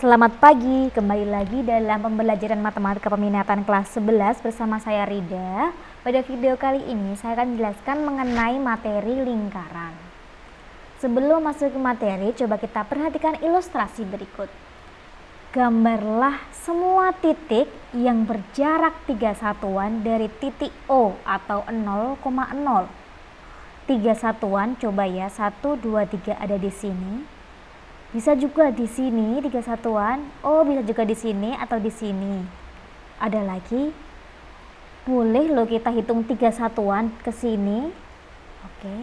Selamat pagi, kembali lagi dalam pembelajaran matematika peminatan kelas 11 bersama saya Rida. Pada video kali ini saya akan menjelaskan mengenai materi lingkaran. Sebelum masuk ke materi, coba kita perhatikan ilustrasi berikut. Gambarlah semua titik yang berjarak 3 satuan dari titik O atau 0,0. 3 satuan, coba ya, 1, 2, 3 ada di sini. Bisa juga di sini 3 satuan. Oh, bisa juga di sini atau di sini. Ada lagi. Boleh loh kita hitung 3 satuan ke sini. Oke.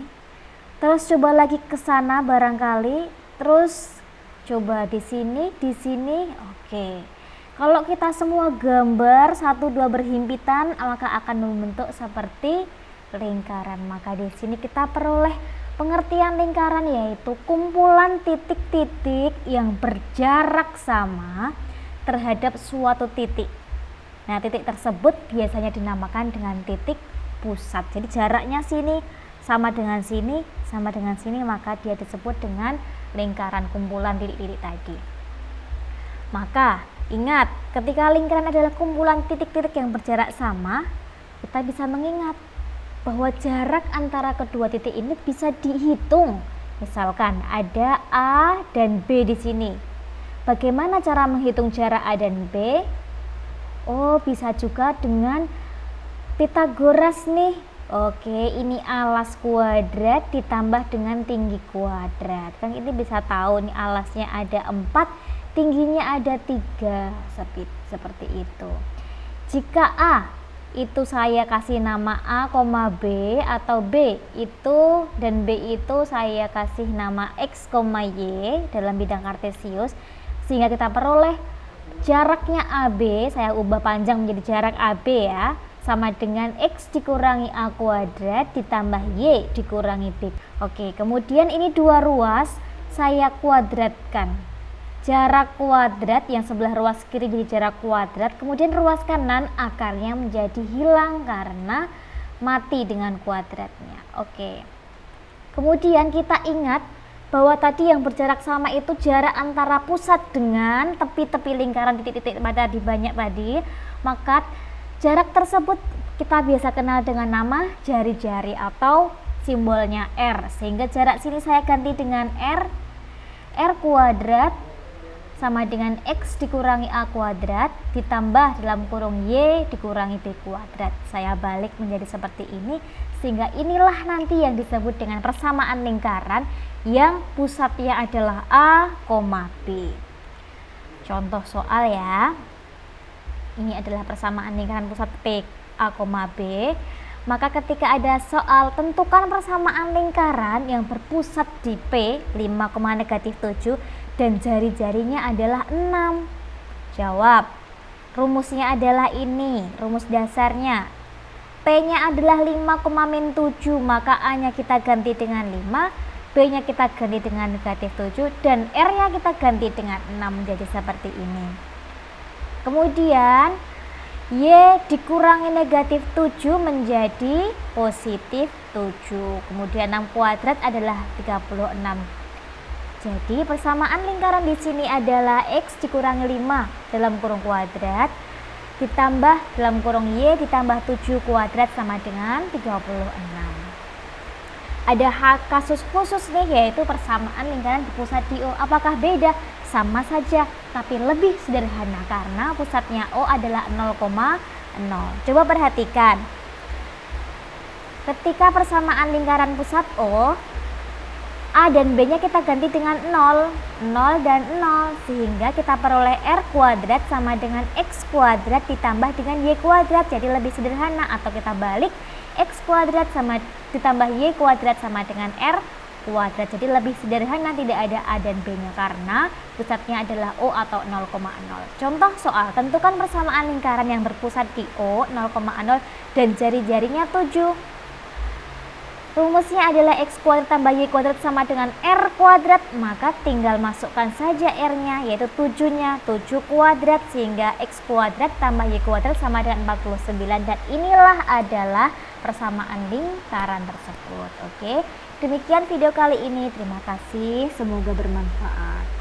Terus coba lagi ke sana barangkali. Terus coba di sini, di sini. Oke. Kalau kita semua gambar 1 2 berhimpitan, maka akan membentuk seperti lingkaran. Maka di sini kita peroleh pengertian lingkaran, yaitu kumpulan titik-titik yang berjarak sama terhadap suatu titik. Nah, titik tersebut biasanya dinamakan dengan titik pusat. Jadi jaraknya sini sama dengan sini, sama dengan sini, maka dia disebut dengan lingkaran, kumpulan titik-titik tadi. Maka ingat, ketika lingkaran adalah kumpulan titik-titik yang berjarak sama, kita bisa mengingat bahwa jarak antara kedua titik ini bisa dihitung. Misalkan ada A dan B di sini. Bagaimana cara menghitung jarak A dan B? Oh, bisa juga dengan Pitagoras nih. Oke, ini alas kuadrat ditambah dengan tinggi kuadrat. Kan ini bisa tahu nih, alasnya ada 4, tingginya ada 3, seperti itu. Jika A itu saya kasih nama A, B, atau B itu dan B itu saya kasih nama X, Y dalam bidang kartesius, sehingga kita peroleh jaraknya AB, saya ubah panjang menjadi jarak AB ya, sama dengan X dikurangi A kuadrat ditambah Y dikurangi B. Oke, kemudian ini dua ruas saya kuadratkan. Jarak kuadrat yang sebelah ruas kiri jadi jarak kuadrat, kemudian ruas kanan akarnya menjadi hilang karena mati dengan kuadratnya. Oke. Kemudian kita ingat bahwa tadi yang berjarak sama itu jarak antara pusat dengan tepi-tepi lingkaran titik-titik pada di banyak tadi. Maka jarak tersebut kita biasa kenal dengan nama jari-jari atau simbolnya R. Sehingga jarak sini saya ganti dengan R kuadrat sama dengan X dikurangi A kuadrat ditambah dalam kurung Y dikurangi B kuadrat. Saya balik menjadi seperti ini, sehingga inilah nanti yang disebut dengan persamaan lingkaran yang pusatnya adalah A, B. Contoh soal ya. Ini adalah persamaan lingkaran pusat P, A, B. Maka ketika ada soal tentukan persamaan lingkaran yang berpusat di P 5,-7 dan jari-jarinya adalah 6. Jawab. Rumusnya adalah ini, rumus dasarnya. P-nya adalah 5,-7, maka A-nya kita ganti dengan 5, B-nya kita ganti dengan -7, dan R-nya kita ganti dengan 6, menjadi seperti ini. Kemudian Y dikurangi -7 menjadi +7. Kemudian 6 kuadrat adalah 36. Jadi persamaan lingkaran di sini adalah X dikurangi 5 dalam kurung kuadrat ditambah dalam kurung Y ditambah 7 kuadrat sama dengan 36. Ada kasus khusus nih, yaitu persamaan lingkaran berpusat di O. Apakah beda? Sama saja, tapi lebih sederhana karena pusatnya O adalah 0,0. Coba perhatikan. Ketika persamaan lingkaran pusat O, A dan B nya kita ganti dengan 0 dan 0, sehingga kita peroleh R kuadrat sama dengan X kuadrat ditambah dengan Y kuadrat. Jadi lebih sederhana, atau kita balik, X kuadrat sama ditambah Y kuadrat sama dengan R kuadrat. Jadi lebih sederhana, tidak ada A dan B nya karena pusatnya adalah O atau 0,0. Contoh soal, tentukan persamaan lingkaran yang berpusat di O 0,0 dan jari-jarinya 7. Rumusnya adalah X kuadrat tambah Y kuadrat sama dengan R kuadrat, maka tinggal masukkan saja R-nya, yaitu 7-nya, 7 kuadrat, sehingga X kuadrat tambah Y kuadrat sama dengan 49, dan inilah adalah persamaan lingkaran tersebut. Oke, demikian video kali ini, terima kasih, semoga bermanfaat.